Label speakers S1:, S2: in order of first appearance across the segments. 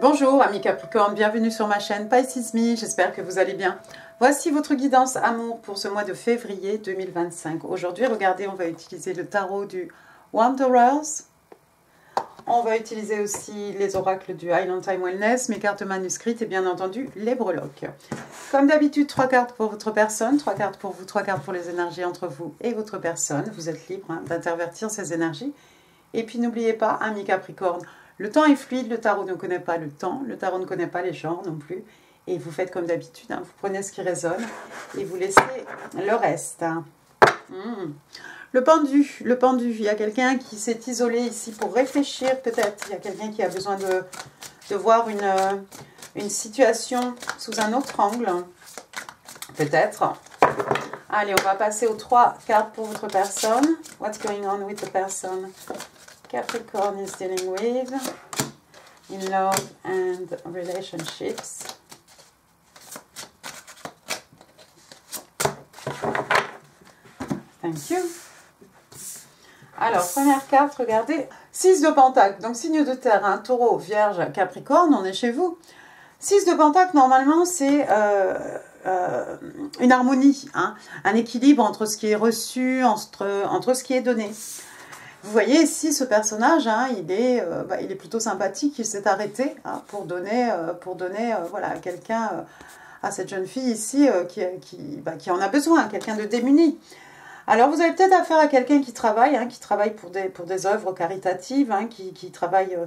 S1: Bonjour amis Capricorne, bienvenue sur ma chaîne Pisces Me, j'espère que vous allez bien. Voici votre guidance amour pour ce mois de février 2025. Aujourd'hui, regardez, on va utiliser le tarot du Wanderers. On va utiliser aussi les oracles du Island Time Wellness, mes cartes manuscrites et bien entendu les breloques. Comme d'habitude, 3 cartes pour votre personne, 3 cartes pour vous, 3 cartes pour les énergies entre vous et votre personne. Vous êtes libre d'intervertir ces énergies. Et puis n'oubliez pas, amis Capricorne, le temps est fluide, le tarot ne connaît pas le temps, le tarot ne connaît pas les genres non plus. Et vous faites comme d'habitude, vous prenez ce qui résonne et vous laissez le reste. Le pendu, il y a quelqu'un qui s'est isolé ici pour réfléchir peut-être. Il y a quelqu'un qui a besoin de voir une situation sous un autre angle, peut-être. Allez, on va passer aux 3 cartes pour votre personne. What's going on with the person Capricorn is dealing with in love and relationships. Thank you. Alors, première carte, regardez. 6 de Pentacle, donc signe de terre, taureau, vierge, Capricorne, on est chez vous. 6 de Pentacle, normalement, c'est une harmonie, un équilibre entre ce qui est reçu, entre ce qui est donné. Vous voyez ici ce personnage, il est plutôt sympathique, il s'est arrêté pour donner voilà, quelqu'un, à cette jeune fille ici qui en a besoin, quelqu'un de démuni. Alors vous avez peut-être affaire à quelqu'un qui travaille pour des œuvres caritatives, qui travaille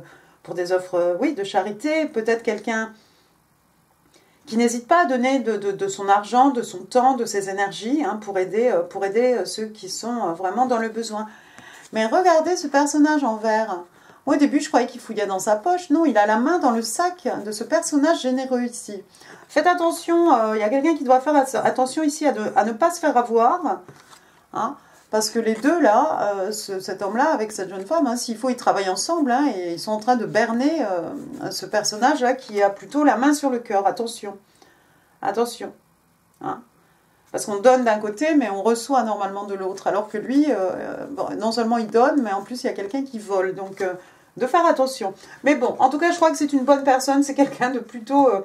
S1: pour des œuvres de charité, peut-être quelqu'un qui n'hésite pas à donner de son argent, de son temps, de ses énergies pour aider ceux qui sont vraiment dans le besoin. Mais regardez ce personnage en vert. Moi, au début, je croyais qu'il fouillait dans sa poche. Non, il a la main dans le sac de ce personnage généreux ici. Faites attention, il y a quelqu'un qui doit faire attention ici à ne pas se faire avoir. Parce que les deux, là, cet homme-là avec cette jeune femme, s'il faut, ils travaillent ensemble. Et ils sont en train de berner ce personnage-là qui a plutôt la main sur le cœur. Attention. Attention. Parce qu'on donne d'un côté, mais on reçoit normalement de l'autre. Alors que lui, non seulement il donne, mais en plus il y a quelqu'un qui vole. Donc, de faire attention. Mais bon, en tout cas, je crois que c'est une bonne personne. C'est quelqu'un de plutôt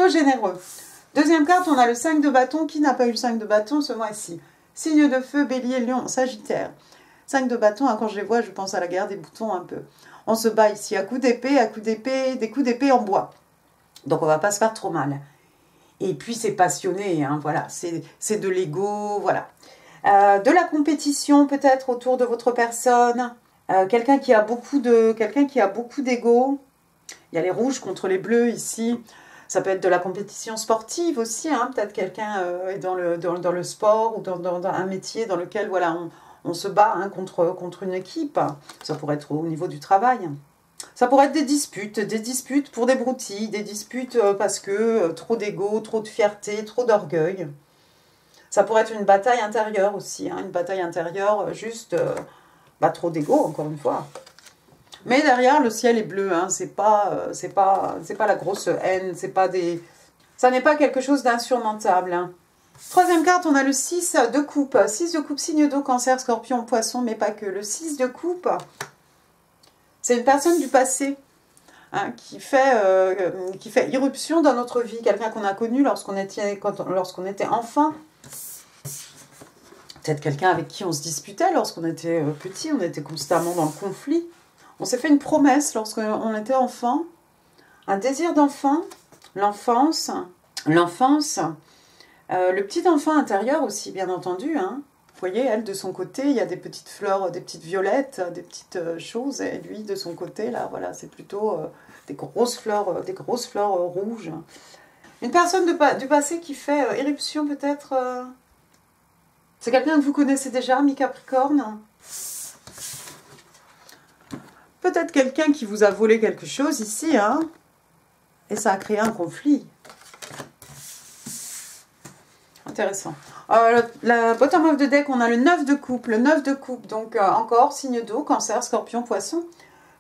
S1: généreux. Deuxième carte, on a le 5 de bâton. Qui n'a pas eu le 5 de bâton ce mois-ci? Signe de feu, bélier, lion, sagittaire. 5 de bâton, quand je les vois, je pense à la guerre des boutons un peu. On se bat ici à coups d'épée, des coups d'épée en bois. Donc, on ne va pas se faire trop mal. Et puis c'est passionné, voilà, c'est de l'ego, voilà. De la compétition peut-être autour de votre personne, quelqu'un qui a beaucoup d'ego. Il y a les rouges contre les bleus ici. Ça peut être de la compétition sportive aussi, peut-être quelqu'un est dans le sport ou dans un métier dans lequel voilà, on se bat contre une équipe. Ça pourrait être au niveau du travail. Ça pourrait être des disputes pour des broutilles, des disputes parce que trop d'ego, trop de fierté, trop d'orgueil. Ça pourrait être une bataille intérieure aussi, une bataille intérieure, juste trop d'ego, encore une fois. Mais derrière, le ciel est bleu, c'est pas la grosse haine, ça n'est pas quelque chose d'insurmontable. Troisième carte, on a le 6 de coupe. 6 de coupe, signe d'eau, cancer, scorpion, poisson, mais pas que. Le 6 de coupe, c'est une personne du passé qui fait irruption dans notre vie. Quelqu'un qu'on a connu lorsqu'on était enfant. Peut-être quelqu'un avec qui on se disputait lorsqu'on était petit. On était constamment dans le conflit. On s'est fait une promesse lorsqu'on était enfant. Un désir d'enfant. L'enfance. Le petit enfant intérieur aussi, bien entendu. Vous voyez, elle, de son côté, il y a des petites fleurs, des petites violettes, des petites choses. Et lui, de son côté, là, voilà, c'est plutôt des grosses fleurs rouges. Une personne du passé qui fait éruption, peut-être. C'est quelqu'un que vous connaissez déjà, mi-Capricorne. Peut-être quelqu'un qui vous a volé quelque chose ici, et ça a créé un conflit. Intéressant. La bottom of the deck, on a le 9 de coupe. Le 9 de coupe, donc encore, signe d'eau, cancer, scorpion, poisson.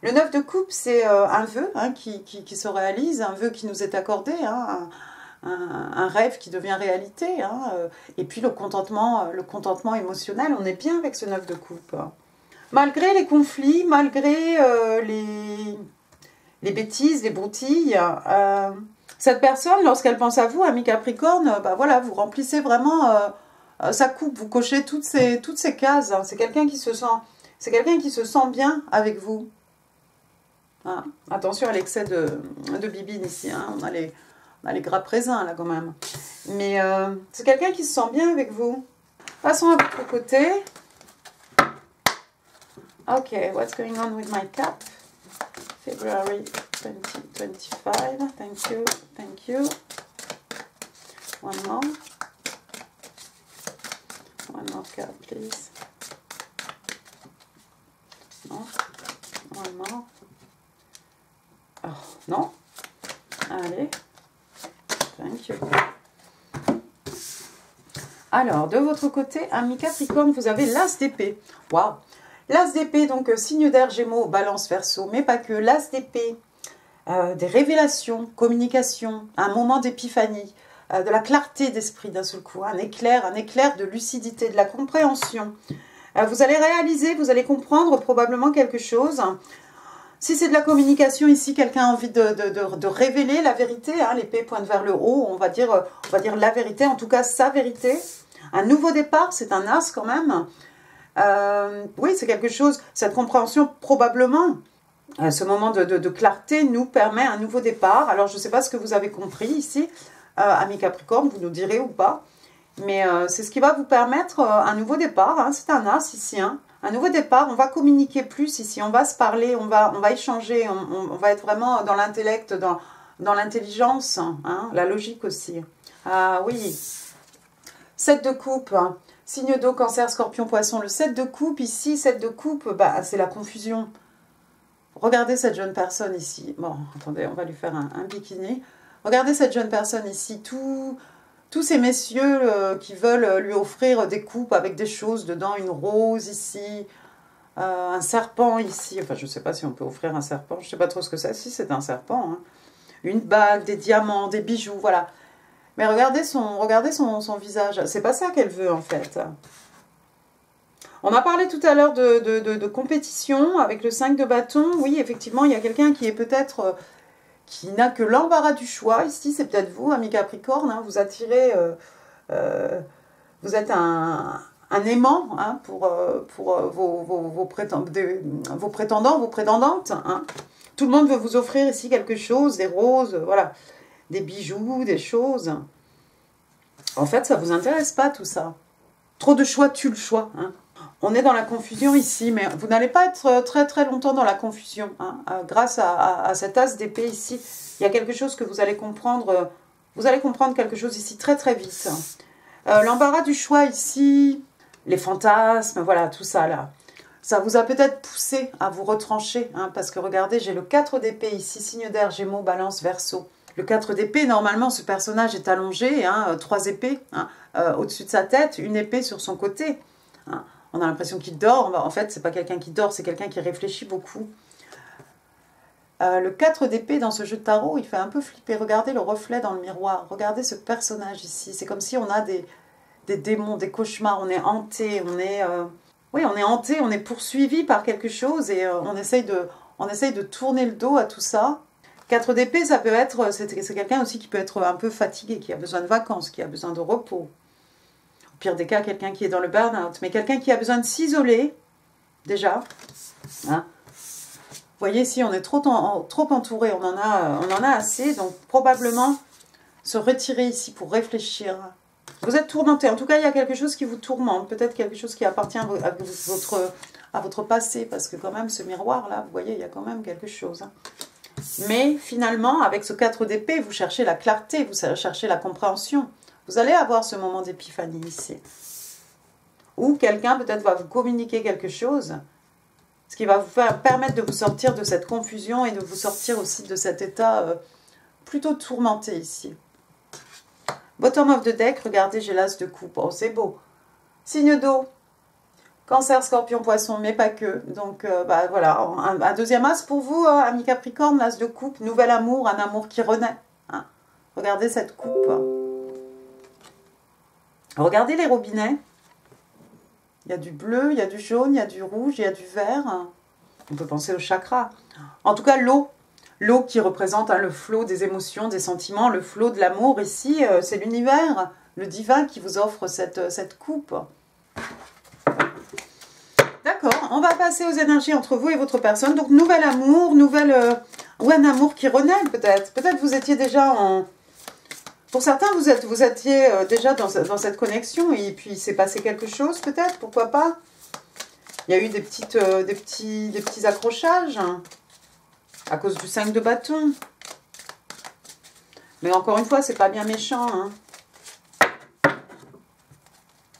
S1: Le 9 de coupe, c'est un vœu qui se réalise, un vœu qui nous est accordé, un rêve qui devient réalité. Et puis le contentement émotionnel, on est bien avec ce 9 de coupe. Malgré les conflits, malgré les bêtises, les broutilles. Cette personne, lorsqu'elle pense à vous, ami Capricorne, bah voilà, vous remplissez vraiment sa coupe, vous cochez toutes ces cases. Hein. C'est quelqu'un qui se sent bien avec vous. Hein. Attention à l'excès de bibine ici. Hein. On a les gras présents là quand même. Mais c'est quelqu'un qui se sent bien avec vous. Passons à votre côté. Ok, what's going on with my cap? February 2025. Thank you, thank you. One more. One more card, please. Non. One more. Oh, non. Allez. Thank you. Alors, de votre côté, ami Capricorne, vous avez l'As d'épée. Waouh! L'As d'épée, donc signe d'air, Gémeaux, Balance, Verseau, mais pas que. L'As d'épée, des révélations, communication, un moment d'épiphanie, de la clarté d'esprit d'un seul coup, un éclair de lucidité, de la compréhension. Vous allez réaliser, vous allez comprendre probablement quelque chose. Si c'est de la communication ici, quelqu'un a envie de révéler la vérité, hein, l'épée pointe vers le haut, on va dire la vérité, en tout cas sa vérité. Un nouveau départ, c'est un as quand même. Oui, c'est quelque chose, cette compréhension probablement, ce moment de clarté nous permet un nouveau départ. Alors je ne sais pas ce que vous avez compris ici, ami Capricorne, vous nous direz ou pas, mais c'est ce qui va vous permettre un nouveau départ, hein, c'est un as ici, hein, un nouveau départ, on va communiquer plus ici, on va se parler, on va échanger, on va être vraiment dans l'intellect, dans l'intelligence, hein, la logique aussi. Ah oui, 7 de coupe, hein. Signe d'eau, Cancer, Scorpion, Poisson. Le 7 de coupe, ici, 7 de coupe, bah, c'est la confusion. Regardez cette jeune personne ici. Bon, attendez, on va lui faire un bikini. Regardez cette jeune personne ici. Tous ces messieurs qui veulent lui offrir des coupes avec des choses dedans. Une rose ici, un serpent ici. Enfin, je ne sais pas si on peut offrir un serpent. Je ne sais pas trop ce que c'est. Si, c'est un serpent. Hein. Une bague, des diamants, des bijoux, voilà. Mais regardez son visage. C'est pas ça qu'elle veut, en fait. On a parlé tout à l'heure de compétition avec le 5 de bâton. Oui, effectivement, il y a quelqu'un qui est peut-être... qui n'a que l'embarras du choix. Ici, c'est peut-être vous, ami Capricorne. Hein, vous attirez... vous êtes un aimant hein, pour vos prétendants, vos prétendantes. Hein. Tout le monde veut vous offrir ici quelque chose, des roses, voilà. Des bijoux, des choses. En fait, ça ne vous intéresse pas tout ça. Trop de choix tue le choix. Hein. On est dans la confusion ici, mais vous n'allez pas être très très longtemps dans la confusion. Hein. Grâce à cet as d'épée ici, il y a quelque chose que vous allez comprendre. Vous allez comprendre quelque chose ici très très vite. L'embarras du choix ici, les fantasmes, voilà, tout ça là. Ça vous a peut-être poussé à vous retrancher. Hein, parce que regardez, j'ai le 4 d'épée ici, signe d'air, Gémeaux, Balance, Verseau. Le 4 d'épée, normalement, ce personnage est allongé, hein, 3 épées hein, au-dessus de sa tête, une épée sur son côté. Hein. On a l'impression qu'il dort. En fait, c'est pas quelqu'un qui dort, c'est quelqu'un qui réfléchit beaucoup. Le 4 d'épée dans ce jeu de tarot, il fait un peu flipper. Regardez le reflet dans le miroir. Regardez ce personnage ici. C'est comme si on a des démons, des cauchemars. On est hanté, oui, on est hanté, on est poursuivi par quelque chose et on essaye de tourner le dos à tout ça. 4 d'épée, ça peut être, c'est quelqu'un aussi qui peut être un peu fatigué, qui a besoin de vacances, qui a besoin de repos. Au pire des cas, quelqu'un qui est dans le burn-out, mais quelqu'un qui a besoin de s'isoler, déjà. Hein. Vous voyez, ici, on est trop entouré, on en a assez, donc probablement se retirer ici pour réfléchir. Vous êtes tourmenté, en tout cas, il y a quelque chose qui vous tourmente, peut-être quelque chose qui appartient à votre passé, parce que quand même, ce miroir-là, vous voyez, il y a quand même quelque chose. Hein. Mais finalement, avec ce 4 d'épée, vous cherchez la clarté, vous cherchez la compréhension. Vous allez avoir ce moment d'épiphanie ici. Ou quelqu'un peut-être va vous communiquer quelque chose, ce qui va vous permettre de vous sortir de cette confusion et de vous sortir aussi de cet état plutôt tourmenté ici. Bottom of the deck, regardez, j'ai l'as de coupe. Oh, c'est beau. Signe d'eau. Cancer, Scorpion, Poisson, mais pas que. Donc, bah, voilà, un deuxième as pour vous, hein, ami Capricorne, l'as de coupe, nouvel amour, un amour qui renaît. Hein. Regardez cette coupe. Regardez les robinets. Il y a du bleu, il y a du jaune, il y a du rouge, il y a du vert. On peut penser au chakra. En tout cas, l'eau. L'eau qui représente hein, le flot des émotions, des sentiments, le flot de l'amour. Ici, c'est l'univers, le divin qui vous offre cette coupe. D'accord, on va passer aux énergies entre vous et votre personne. Donc, nouvel amour, ou un amour qui renaît peut-être. Peut-être vous étiez déjà en... Pour certains, vous étiez déjà dans cette connexion et puis il s'est passé quelque chose peut-être, pourquoi pas. Il y a eu des petits accrochages hein, à cause du 5 de bâton. Mais encore une fois, c'est pas bien méchant. Hein.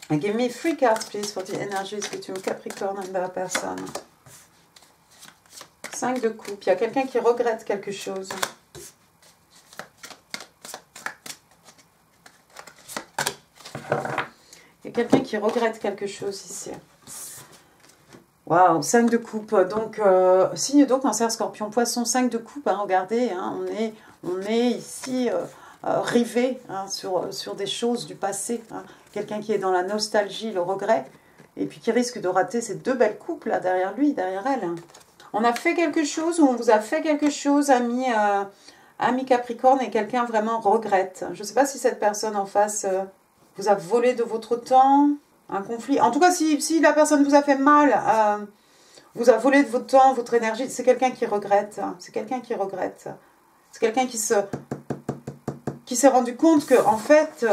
S1: Give me 3 cards, please, for the energies between Capricorn and their person. 5 de coupe. Il y a quelqu'un qui regrette quelque chose. Il y a quelqu'un qui regrette quelque chose ici. Waouh, 5 de coupe. Donc, signe d'eau, cancer, scorpion, poisson, 5 de coupe. Hein, regardez, hein, on est ici rivé hein, sur des choses du passé. Hein. Quelqu'un qui est dans la nostalgie, le regret, et puis qui risque de rater ces 2 belles coupes là derrière lui, derrière elle. Hein. On a fait quelque chose ou on vous a fait quelque chose, ami Capricorne, et quelqu'un vraiment regrette. Je ne sais pas si cette personne en face vous a volé de votre temps, un conflit. En tout cas, si la personne vous a fait mal, vous a volé de votre temps, votre énergie, c'est quelqu'un qui regrette. Hein. C'est quelqu'un qui regrette. C'est quelqu'un qui s'est rendu compte que en fait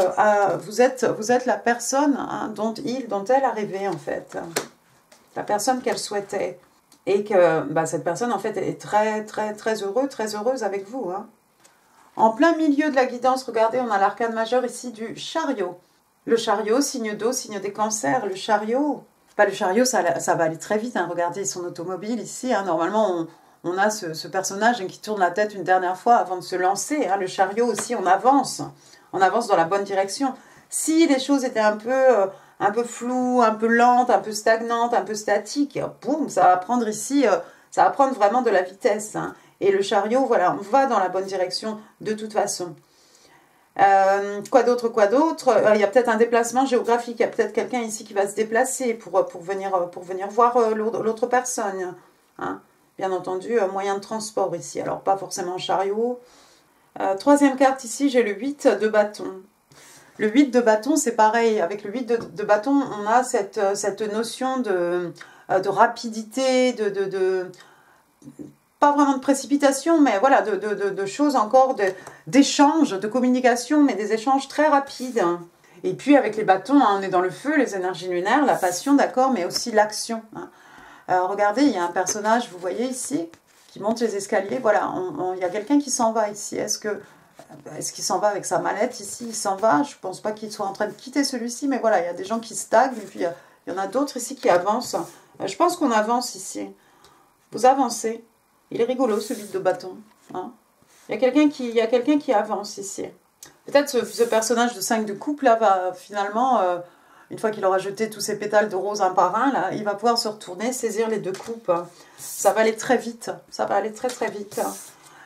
S1: vous êtes la personne hein, dont elle a rêvé en fait, la personne qu'elle souhaitait, et que bah, cette personne en fait est très heureuse avec vous. Hein. En plein milieu de la guidance, regardez, on a l'arcane majeur ici du chariot. Le chariot, signe d'eau, signe des cancers. Le chariot, le chariot, ça va aller très vite. Hein. Regardez son automobile ici. Hein. Normalement, on a ce personnage qui tourne la tête une dernière fois avant de se lancer. Hein. Le chariot aussi, on avance dans la bonne direction. Si les choses étaient un peu floues, un peu lentes, un peu stagnantes, un peu statiques, boum, ça va prendre ici, ça va prendre vraiment de la vitesse. Hein. Et le chariot, voilà, on va dans la bonne direction de toute façon. Quoi d'autre? Il y a peut-être un déplacement géographique, il y a peut-être quelqu'un ici qui va se déplacer pour venir voir l'autre personne. Hein. Bien entendu, moyen de transport ici, alors pas forcément chariot. Troisième carte ici, j'ai le 8 de bâton. Le 8 de bâton, c'est pareil, avec le 8 de bâton, on a cette notion de rapidité, pas vraiment de précipitation, mais voilà, de choses encore, d'échanges, de communication, mais des échanges très rapides. Et puis avec les bâtons, hein, on est dans le feu, les énergies lunaires, la passion, d'accord, mais aussi l'action. Hein. Regardez, il y a un personnage, vous voyez ici, qui monte les escaliers. Voilà, il y a quelqu'un qui s'en va ici. Est-ce qu'il s'en va avec sa mallette ici? Il s'en va. Je ne pense pas qu'il soit en train de quitter celui-ci, mais voilà, il y a des gens qui stagnent, et puis il y en a d'autres ici qui avancent. Je pense qu'on avance ici. Vous avancez. Il est rigolo, ce vide de bâton. Hein. Il y a quelqu'un qui avance ici. Peut-être ce personnage de 5 de coupe, là, va finalement, une fois qu'il aura jeté tous ses pétales de rose un par un, là, il va pouvoir se retourner, saisir les 2 coupes. Ça va aller très vite. Ça va aller très vite.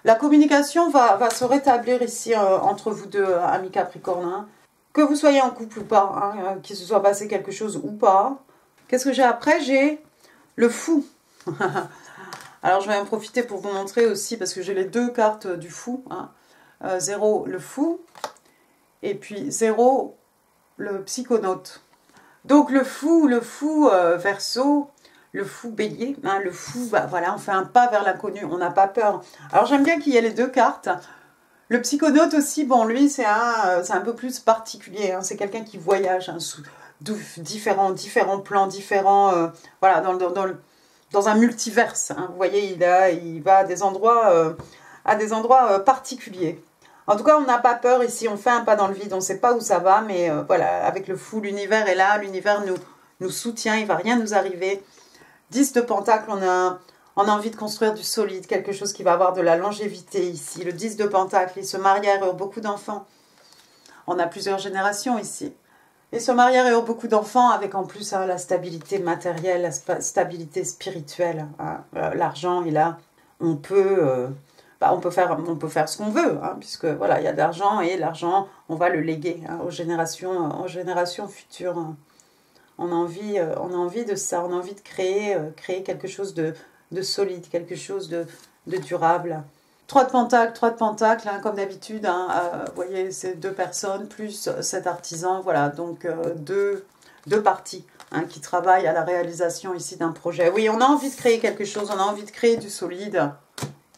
S1: La communication va se rétablir ici entre vous deux, amis Capricorne. Hein. Que vous soyez en couple ou pas, hein, qu'il se soit passé quelque chose ou pas. Qu'est-ce que j'ai après? J'ai le fou. Alors, je vais en profiter pour vous montrer aussi, parce que j'ai les 2 cartes du fou. Hein. 0, le fou, et puis 0, le psychonaute. Donc, le fou Verseau, le fou Bélier. Hein, le fou, bah, voilà, on fait un pas vers l'inconnu, on n'a pas peur. Alors, j'aime bien qu'il y ait les 2 cartes. Le psychonaute aussi, bon, lui, c'est un peu plus particulier. Hein, c'est quelqu'un qui voyage hein, sous différents plans, voilà, dans un multiverse. Hein. Vous voyez, il va à des endroits, particuliers. En tout cas, on n'a pas peur ici, on fait un pas dans le vide, on ne sait pas où ça va, mais voilà, avec le fou, l'univers est là, l'univers nous soutient, il ne va rien nous arriver. 10 de pentacle, on a envie de construire du solide, quelque chose qui va avoir de la longévité ici. Le 10 de pentacle, ils se marièrent et ont beaucoup d'enfants. On a plusieurs générations ici. Ils se marièrent et ont beaucoup d'enfants, avec en plus hein, la stabilité matérielle, la stabilité spirituelle. Hein. L'argent est là. On peut faire ce qu'on veut, hein, puisque voilà, il y a de l'argent et l'argent, on va le léguer hein, aux générations futures. Hein. On a envie de ça, on a envie de créer quelque chose de solide, quelque chose de durable. Trois de pentacles, hein, comme d'habitude. Hein, vous voyez, c'est deux personnes plus cet artisan. Voilà, donc deux parties hein, qui travaillent à la réalisation ici d'un projet. Oui, on a envie de créer quelque chose, on a envie de créer du solide.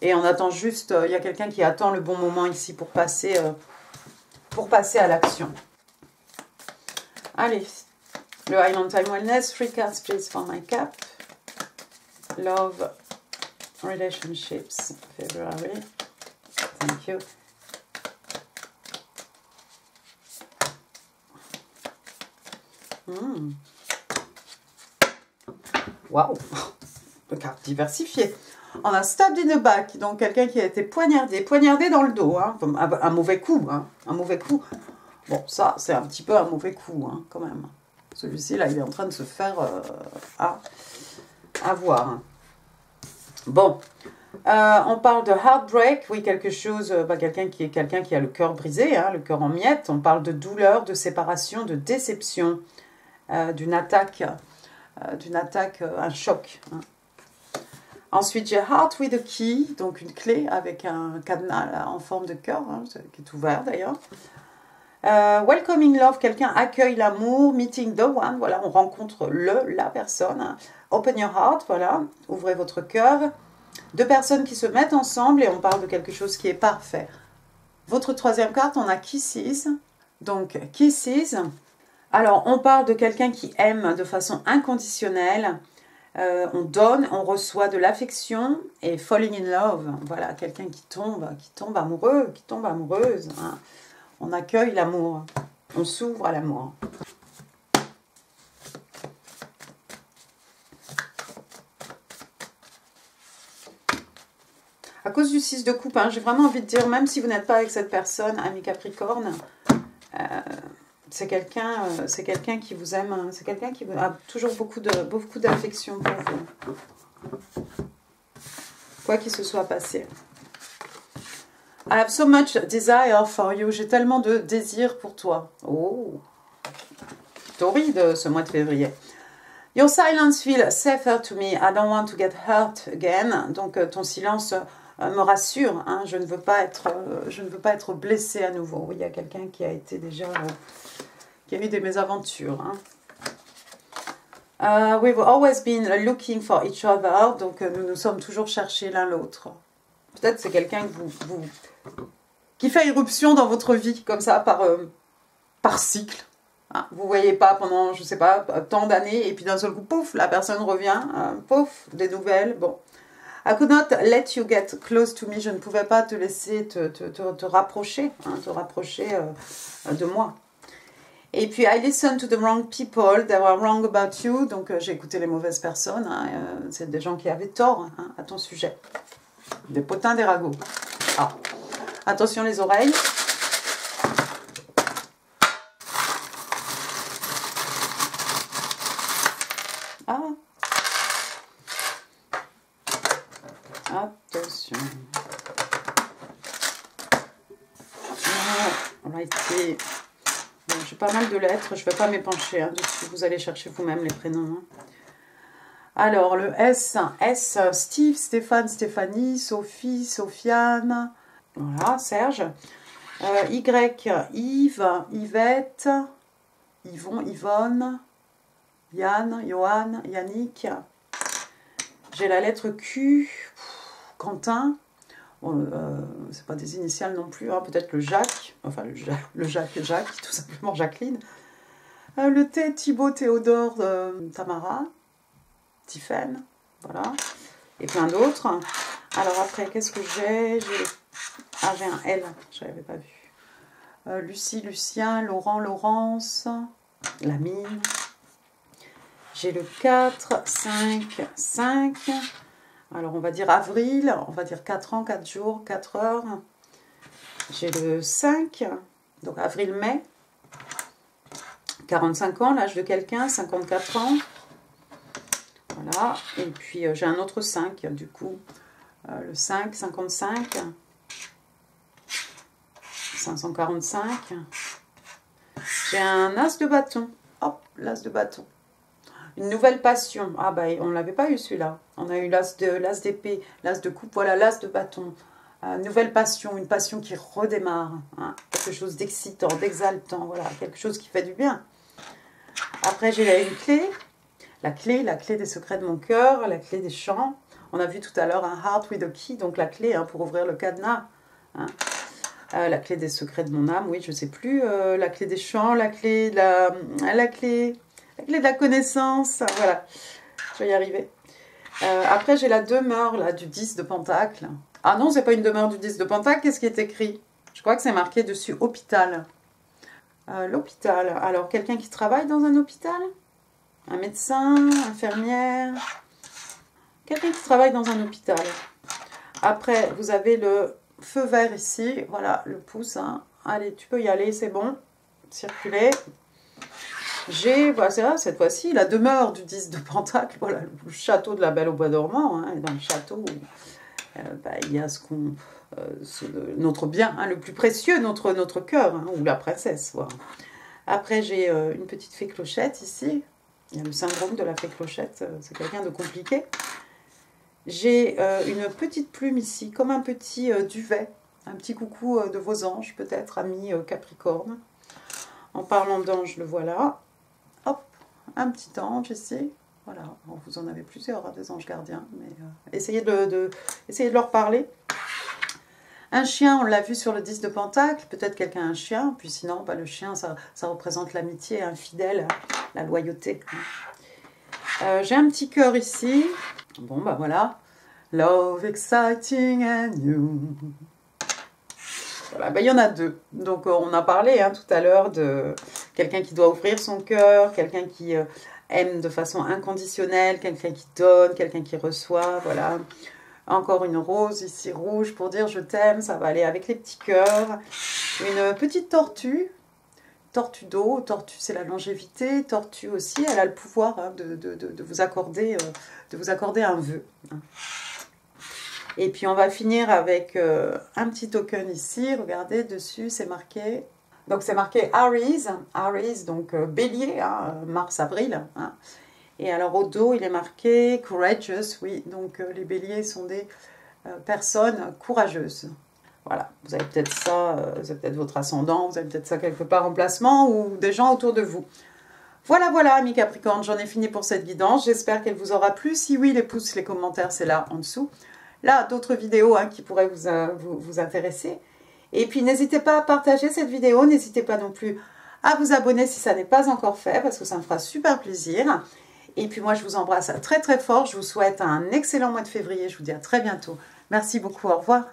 S1: Et on attend juste, il y a quelqu'un qui attend le bon moment ici pour passer à l'action. Allez, le Island Time Wellness, 3 cards please for my cap. Love, relationships, February. Thank you. Waouh, une carte diversifiée. On a stabbed in the back, donc quelqu'un qui a été poignardé dans le dos, hein, un mauvais coup, hein, un mauvais coup. Bon, ça, c'est un petit peu un mauvais coup, hein, quand même. Celui-ci, là, il est en train de se faire avoir. Bon, on parle de heartbreak, oui, quelque chose, quelqu'un qui a le cœur brisé, hein, le cœur en miettes. On parle de douleur, de séparation, de déception, d'une attaque, un choc. Hein. Ensuite, j'ai Heart with a Key, donc une clé avec un cadenas là, en forme de cœur, hein, qui est ouvert d'ailleurs. Welcoming Love, quelqu'un accueille l'amour. Meeting the One, voilà, on rencontre la personne. Hein. Open your heart, voilà, ouvrez votre cœur. Deux personnes qui se mettent ensemble et on parle de quelque chose qui est parfait. Votre troisième carte, on a Kisses. Donc, Kisses. Alors, on parle de quelqu'un qui aime de façon inconditionnelle. On donne, on reçoit de l'affection et falling in love. Voilà, quelqu'un qui tombe amoureux, qui tombe amoureuse. Hein. On accueille l'amour, on s'ouvre à l'amour. À cause du 6 de coupe, hein, j'ai vraiment envie de dire, même si vous n'êtes pas avec cette personne, ami Capricorne, c'est quelqu'un qui vous aime, hein, c'est quelqu'un qui a toujours beaucoup d'affection pour vous. Quoi qu'il se soit passé. I have so much desire for you. J'ai tellement de désir pour toi. Oh, torride ce mois de février. Your silence feels safer to me. I don't want to get hurt again. Donc ton silence me rassure. Hein. Je ne veux pas être blessée à nouveau. Oui, il y a quelqu'un qui a été déjà, qui a eu des mésaventures. Hein. We've always been looking for each other. Donc nous nous sommes toujours cherchés l'un l'autre. Peut-être c'est quelqu'un qui fait irruption dans votre vie, comme ça, par cycle. Hein, vous ne voyez pas pendant, je ne sais pas, tant d'années, et puis d'un seul coup, pouf, la personne revient, pouf, des nouvelles. Bon. I could not let you get close to me. Je ne pouvais pas te laisser te rapprocher, hein, de moi. Et puis, I listened to the wrong people, they were wrong about you. Donc, j'ai écouté les mauvaises personnes. Hein, c'est des gens qui avaient tort hein, à ton sujet. Des potins, des ragots. Ah. Attention les oreilles. Ah. Attention. Righty. Bon, j'ai pas mal de lettres. Je ne vais pas m'épancher hein, dessus. Vous allez chercher vous-même les prénoms. Hein. Alors, le S, Steve, Stéphane, Stéphanie, Sophie, Sofiane, voilà, Serge. Y, Yves, Yvette, Yvon, Yvonne, Yann, Johan, Yannick. J'ai la lettre Q, Quentin. C'est pas des initiales non plus, hein, peut-être le Jacques, enfin le Jacques, tout simplement Jacqueline. Le T, Thibaut, Théodore, Tamara. Tiffen, voilà, et plein d'autres. Alors après, qu'est-ce que j'ai? J'ai un L, je n'avais pas vu. Lucie, Lucien, Laurent, Laurence, Lamine. J'ai le 4, 5, 5. Alors on va dire avril, on va dire 4 ans, 4 jours, 4 heures. J'ai le 5, donc avril-mai. 45 ans, l'âge de quelqu'un, 54 ans. Voilà, et puis j'ai un autre 5, du coup, le 5, 55, 545. J'ai un as de bâton, hop, l'as de bâton. Une nouvelle passion, ah bah on ne l'avait pas eu celui-là. On a eu l'as d'épée, l'as de coupe, voilà, l'as de bâton. Nouvelle passion, une passion qui redémarre, hein, quelque chose d'excitant, d'exaltant, voilà, quelque chose qui fait du bien. Après, j'ai là une clé, la clé des secrets de mon cœur, la clé des chants. On a vu tout à l'heure un heart with a key, donc la clé pour ouvrir le cadenas. Hein. La clé des secrets de mon âme, oui, je ne sais plus. La clé des chants, la clé de la connaissance. Voilà, je vais y arriver. Après, j'ai la demeure là, du 10 de Pentacle. Ah non, c'est pas une demeure du 10 de Pentacle. Qu'est-ce qui est écrit? Je crois que c'est marqué dessus hôpital. L'hôpital. Alors, quelqu'un qui travaille dans un hôpital? Un médecin, infirmière? Quelqu'un qui travaille dans un hôpital. Après, vous avez le feu vert ici. Voilà, le pouce. Hein. Allez, tu peux y aller, c'est bon. Circuler. J'ai, voilà, cette fois-ci, la demeure du 10 de Pentacle. Voilà, le château de la Belle au Bois dormant. Hein. Et dans le château, il y a notre bien, hein, le plus précieux, notre cœur, hein, ou la princesse. Voilà. Après, j'ai une petite fée clochette ici. Il y a le syndrome de la fée clochette, c'est quelqu'un de compliqué. J'ai une petite plume ici, comme un petit duvet, un petit coucou de vos anges, peut-être, amis Capricorne. En parlant d'anges, le voilà. Hop, un petit ange ici. Voilà, alors, vous en avez plusieurs, hein, des anges gardiens, mais essayez de leur parler. Un chien, on l'a vu sur le 10 de Pentacle, peut-être quelqu'un a un chien, puis sinon, le chien, ça représente l'amitié infidèle, la loyauté. J'ai un petit cœur ici. Bon, voilà. Love, exciting and new. Voilà, il y en a deux. Donc, on a parlé hein, tout à l'heure de quelqu'un qui doit ouvrir son cœur, quelqu'un qui aime de façon inconditionnelle, quelqu'un qui donne, quelqu'un qui reçoit, voilà. Encore une rose ici rouge pour dire je t'aime, ça va aller avec les petits cœurs. Une petite tortue, tortue d'eau, tortue c'est la longévité, tortue aussi, elle a le pouvoir hein, de vous accorder un vœu. Et puis on va finir avec un petit token ici, regardez dessus c'est marqué, donc c'est marqué Aries, donc bélier, hein, mars-avril, hein. Et alors au dos, il est marqué courageous, oui, donc les béliers sont des personnes courageuses. Voilà, vous avez peut-être ça, c'est peut-être votre ascendant, vous avez peut-être ça quelque part en placement ou des gens autour de vous. Voilà, amis Capricorne, j'en ai fini pour cette guidance. J'espère qu'elle vous aura plu. Si oui, les pouces, les commentaires, c'est là en dessous. Là, d'autres vidéos hein, qui pourraient vous intéresser. Et puis, n'hésitez pas à partager cette vidéo. N'hésitez pas non plus à vous abonner si ça n'est pas encore fait parce que ça me fera super plaisir. Et puis moi, je vous embrasse très très fort. Je vous souhaite un excellent mois de février. Je vous dis à très bientôt. Merci beaucoup. Au revoir.